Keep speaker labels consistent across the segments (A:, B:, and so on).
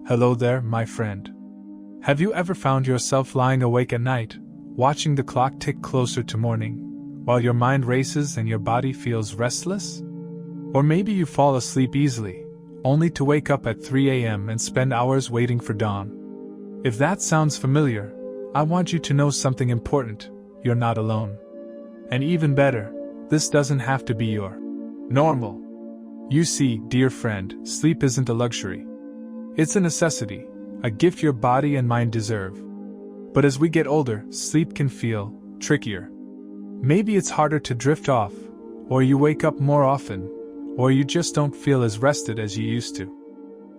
A: Hello there, my friend. Have you ever found yourself lying awake at night, watching the clock tick closer to morning, while your mind races and your body feels restless? Or maybe you fall asleep easily, only to wake up at 3 a.m. and spend hours waiting for dawn. If that sounds familiar, I want you to know something important: you're not alone. And even better, this doesn't have to be your normal. You see, dear friend, sleep isn't a luxury. It's a necessity, a gift your body and mind deserve. But as we get older, sleep can feel trickier. Maybe it's harder to drift off, or you wake up more often, or you just don't feel as rested as you used to.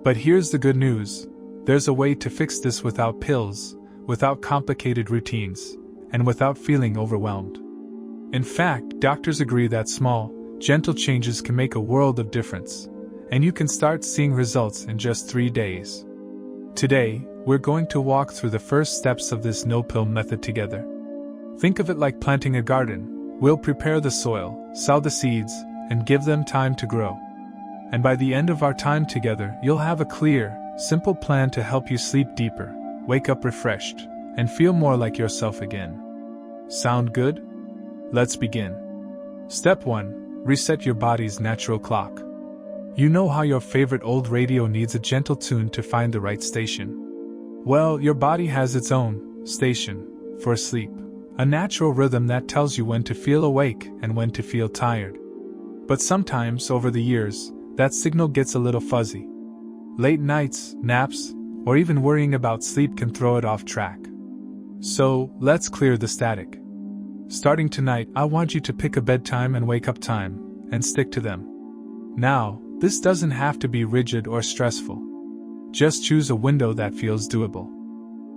A: But here's the good news: there's a way to fix this without pills, without complicated routines, and without feeling overwhelmed. In fact, doctors agree that small, gentle changes can make a world of difference, and you can start seeing results in just 3 days. Today, we're going to walk through the first steps of this no-pill method together. Think of it like planting a garden. We'll prepare the soil, sow the seeds, and give them time to grow. And by the end of our time together, you'll have a clear, simple plan to help you sleep deeper, wake up refreshed, and feel more like yourself again. Sound good? Let's begin. Step 1. Reset your body's natural clock. You know how your favorite old radio needs a gentle tune to find the right station? Well, your body has its own station for sleep, a natural rhythm that tells you when to feel awake and when to feel tired. But sometimes, over the years, that signal gets a little fuzzy. Late nights, naps, or even worrying about sleep can throw it off track. So, let's clear the static. Starting tonight, I want you to pick a bedtime and wake up time, and stick to them. Now, this doesn't have to be rigid or stressful. Just choose a window that feels doable.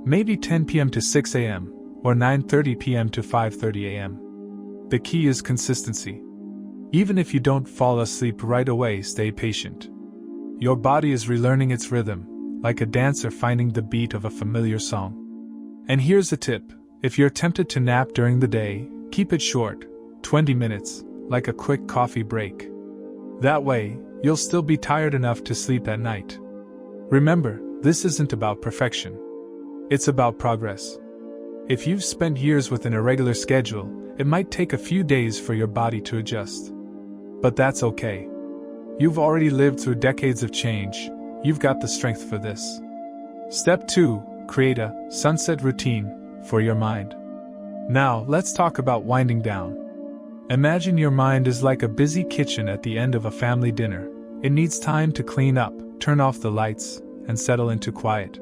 A: Maybe 10 p.m. to 6 a.m., or 9:30 p.m. to 5:30 a.m. The key is consistency. Even if you don't fall asleep right away, stay patient. Your body is relearning its rhythm, like a dancer finding the beat of a familiar song. And here's a tip: if you're tempted to nap during the day, keep it short, 20 minutes, like a quick coffee break. That way, you'll still be tired enough to sleep at night. Remember, this isn't about perfection. It's about progress. If you've spent years with an irregular schedule, it might take a few days for your body to adjust. But that's okay. You've already lived through decades of change. You've got the strength for this. Step 2. Create a sunset routine for your mind. Now, let's talk about winding down. Imagine your mind is like a busy kitchen at the end of a family dinner. It needs time to clean up, turn off the lights, and settle into quiet.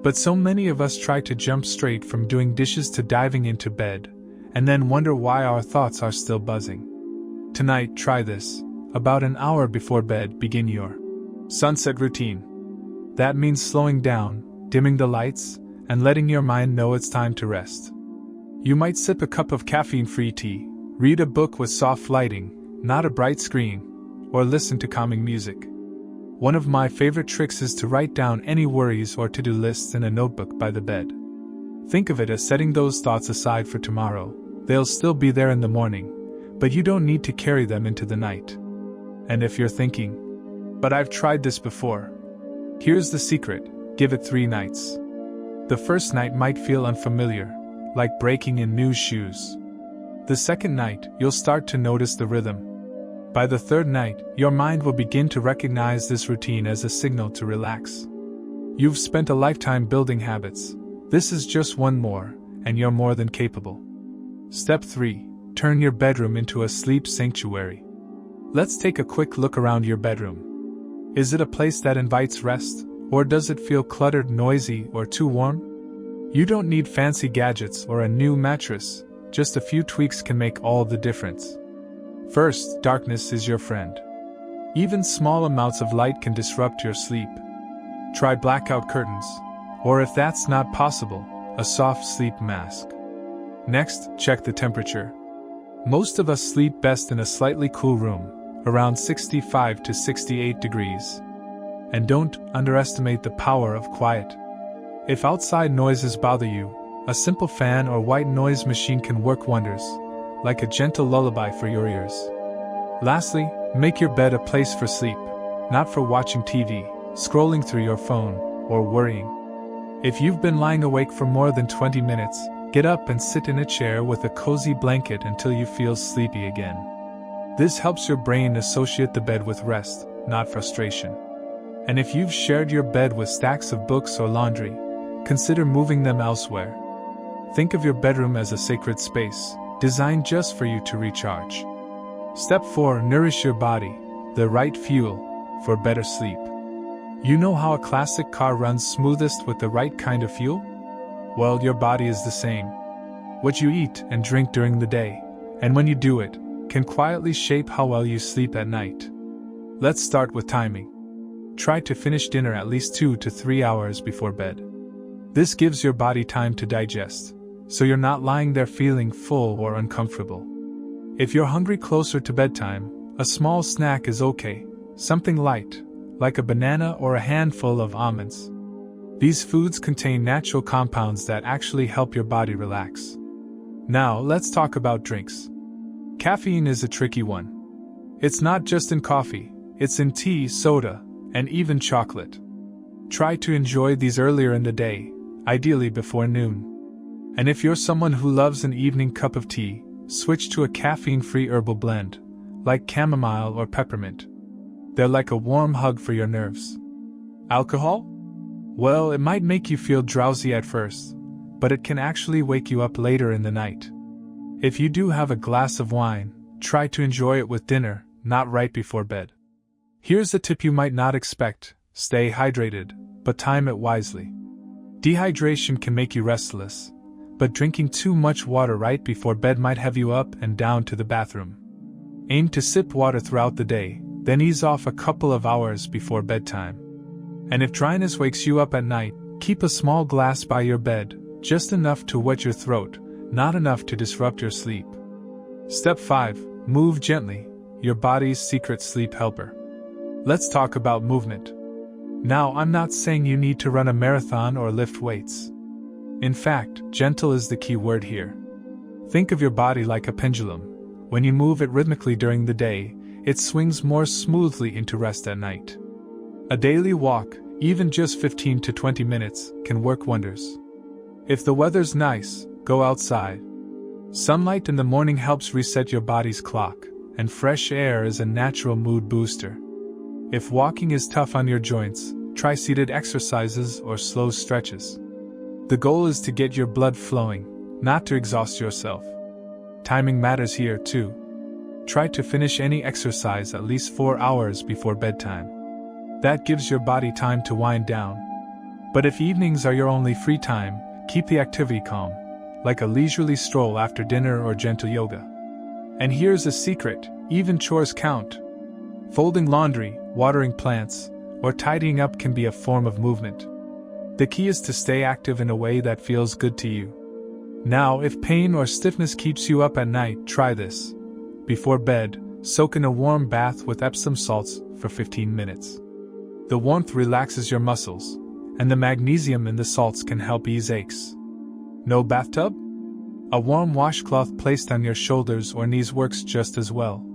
A: But so many of us try to jump straight from doing dishes to diving into bed, and then wonder why our thoughts are still buzzing. Tonight, try this. About an hour before bed, begin your sunset routine. That means slowing down, dimming the lights, and letting your mind know it's time to rest. You might sip a cup of caffeine-free tea, read a book with soft lighting, not a bright screen, or listen to calming music. One of my favorite tricks is to write down any worries or to-do lists in a notebook by the bed. Think of it as setting those thoughts aside for tomorrow. They'll still be there in the morning, but you don't need to carry them into the night. And if you're thinking, "But I've tried this before," here's the secret: give it 3 nights. The first night might feel unfamiliar, like breaking in new shoes. The second night, you'll start to notice the rhythm. By the third night, your mind will begin to recognize this routine as a signal to relax. You've spent a lifetime building habits. This is just one more, and you're more than capable. Step 3. Turn your bedroom into a sleep sanctuary. Let's take a quick look around your bedroom. Is it a place that invites rest, or does it feel cluttered, noisy, or too warm? You don't need fancy gadgets or a new mattress. Just a few tweaks can make all the difference. First, darkness is your friend. Even small amounts of light can disrupt your sleep. Try blackout curtains, or if that's not possible, a soft sleep mask. Next, check the temperature. Most of us sleep best in a slightly cool room, around 65 to 68 degrees. And don't underestimate the power of quiet. If outside noises bother you, a simple fan or white noise machine can work wonders, like a gentle lullaby for your ears. Lastly, make your bed a place for sleep, not for watching TV, scrolling through your phone, or worrying. If you've been lying awake for more than 20 minutes, get up and sit in a chair with a cozy blanket until you feel sleepy again. This helps your brain associate the bed with rest, not frustration. And if you've shared your bed with stacks of books or laundry, consider moving them elsewhere. Think of your bedroom as a sacred space, designed just for you to recharge. Step 4. Nourish your body, the right fuel for better sleep. You know how a classic car runs smoothest with the right kind of fuel? Well, your body is the same. What you eat and drink during the day, and when you do it, can quietly shape how well you sleep at night. Let's start with timing. Try to finish dinner at least 2 to 3 hours before bed. This gives your body time to digest, so you're not lying there feeling full or uncomfortable. If you're hungry closer to bedtime, a small snack is okay, something light, like a banana or a handful of almonds. These foods contain natural compounds that actually help your body relax. Now, let's talk about drinks. Caffeine is a tricky one. It's not just in coffee, it's in tea, soda, and even chocolate. Try to enjoy these earlier in the day, ideally before noon. And if you're someone who loves an evening cup of tea, switch to a caffeine-free herbal blend, like chamomile or peppermint. They're like a warm hug for your nerves. Alcohol? Well, it might make you feel drowsy at first, but it can actually wake you up later in the night. If you do have a glass of wine, try to enjoy it with dinner, not right before bed. Here's a tip you might not expect: stay hydrated, but time it wisely. Dehydration can make you restless, but drinking too much water right before bed might have you up and down to the bathroom. Aim to sip water throughout the day, then ease off a couple of hours before bedtime. And if dryness wakes you up at night, keep a small glass by your bed, just enough to wet your throat, not enough to disrupt your sleep. Step 5. Move gently, your body's secret sleep helper. Let's talk about movement. Now, I'm not saying you need to run a marathon or lift weights. In fact, gentle is the key word here. Think of your body like a pendulum. When you move it rhythmically during the day, it swings more smoothly into rest at night. A daily walk, even just 15 to 20 minutes, can work wonders. If the weather's nice, go outside. Sunlight in the morning helps reset your body's clock, and fresh air is a natural mood booster. If walking is tough on your joints, try seated exercises or slow stretches. The goal is to get your blood flowing, not to exhaust yourself. Timing matters here too. Try to finish any exercise at least 4 hours before bedtime. That gives your body time to wind down. But if evenings are your only free time, keep the activity calm, like a leisurely stroll after dinner or gentle yoga. And here's a secret: even chores count. Folding laundry, watering plants, or tidying up can be a form of movement. The key is to stay active in a way that feels good to you. Now, if pain or stiffness keeps you up at night, try this. Before bed, soak in a warm bath with Epsom salts for 15 minutes. The warmth relaxes your muscles, and the magnesium in the salts can help ease aches. No bathtub? A warm washcloth placed on your shoulders or knees works just as well.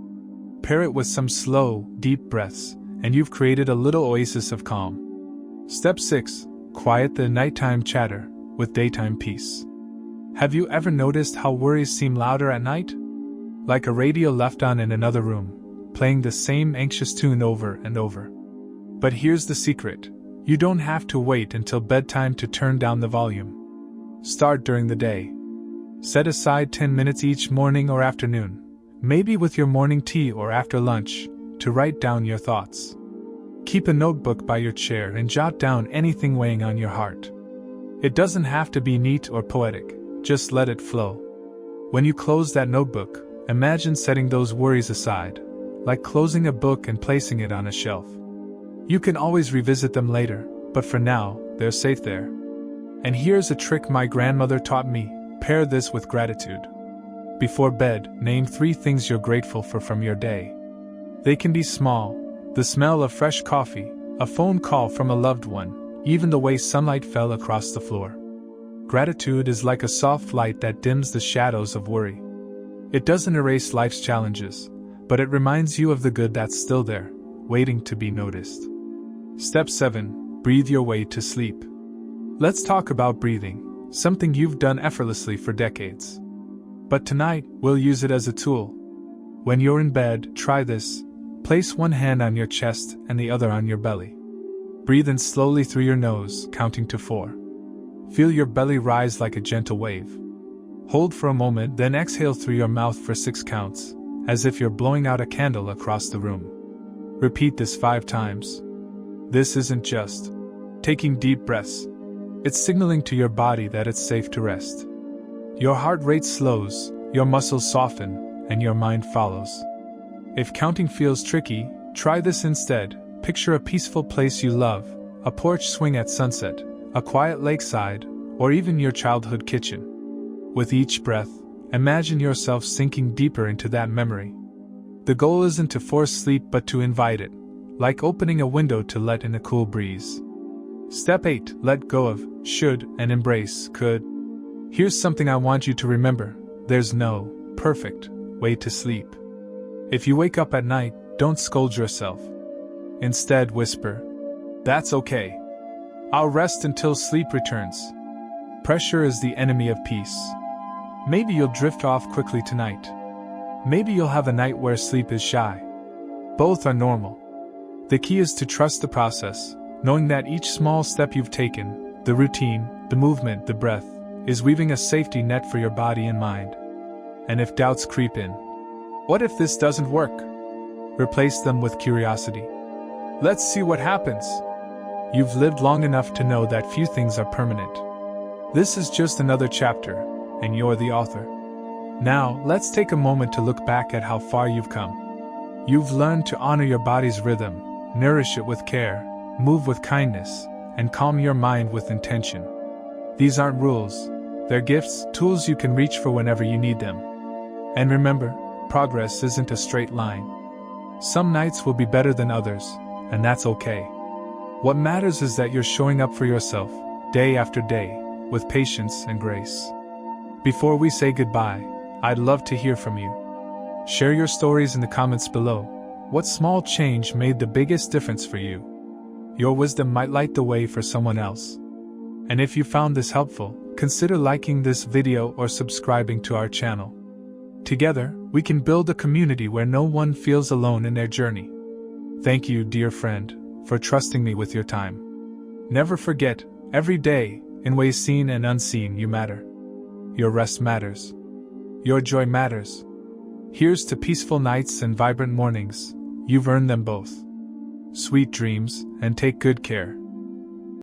A: Pair it with some slow, deep breaths, and you've created a little oasis of calm. Step 6. Quiet the nighttime chatter with daytime peace. Have you ever noticed how worries seem louder at night? Like a radio left on in another room, playing the same anxious tune over and over. But here's the secret: you don't have to wait until bedtime to turn down the volume. Start during the day. Set aside 10 minutes each morning or afternoon, maybe with your morning tea or after lunch, to write down your thoughts. Keep a notebook by your chair and jot down anything weighing on your heart. It doesn't have to be neat or poetic, just let it flow. When you close that notebook, imagine setting those worries aside, like closing a book and placing it on a shelf. You can always revisit them later, but for now, they're safe there. And here's a trick my grandmother taught me: pair this with gratitude. Before bed, name 3 things you're grateful for from your day. They can be small: the smell of fresh coffee, a phone call from a loved one, even the way sunlight fell across the floor. Gratitude is like a soft light that dims the shadows of worry. It doesn't erase life's challenges, but it reminds you of the good that's still there, waiting to be noticed. Step 7. breathe your way to sleep. Let's talk about breathing, something you've done effortlessly for decades. But tonight, we'll use it as a tool. When you're in bed, try this. Place one hand on your chest and the other on your belly. Breathe in slowly through your nose, counting to 4. Feel your belly rise like a gentle wave. Hold for a moment, then exhale through your mouth for 6 counts, as if you're blowing out a candle across the room. Repeat this 5 times. This isn't just taking deep breaths. It's signaling to your body that it's safe to rest. Your heart rate slows, your muscles soften, and your mind follows. If counting feels tricky, try this instead. Picture a peaceful place you love, a porch swing at sunset, a quiet lakeside, or even your childhood kitchen. With each breath, imagine yourself sinking deeper into that memory. The goal isn't to force sleep but to invite it, like opening a window to let in a cool breeze. Step 8. Let go of should and embrace could. Here's something I want you to remember. There's no perfect way to sleep. If you wake up at night, don't scold yourself. Instead, whisper, "That's okay. I'll rest until sleep returns." Pressure is the enemy of peace. Maybe you'll drift off quickly tonight. Maybe you'll have a night where sleep is shy. Both are normal. The key is to trust the process, knowing that each small step you've taken, the routine, the movement, the breath, is weaving a safety net for your body and mind. And if doubts creep in, what if this doesn't work? Replace them with curiosity. Let's see what happens. You've lived long enough to know that few things are permanent. This is just another chapter, and you're the author. Now, let's take a moment to look back at how far you've come. You've learned to honor your body's rhythm, nourish it with care, move with kindness, and calm your mind with intention. These aren't rules, they're gifts, tools you can reach for whenever you need them. And remember, progress isn't a straight line. Some nights will be better than others, and that's okay. What matters is that you're showing up for yourself, day after day, with patience and grace. Before we say goodbye, I'd love to hear from you. Share your stories in the comments below. What small change made the biggest difference for you? Your wisdom might light the way for someone else. And if you found this helpful, consider liking this video or subscribing to our channel. Together, we can build a community where no one feels alone in their journey. Thank you, dear friend, for trusting me with your time. Never forget, every day, in ways seen and unseen, you matter. Your rest matters. Your joy matters. Here's to peaceful nights and vibrant mornings. You've earned them both. Sweet dreams, and take good care.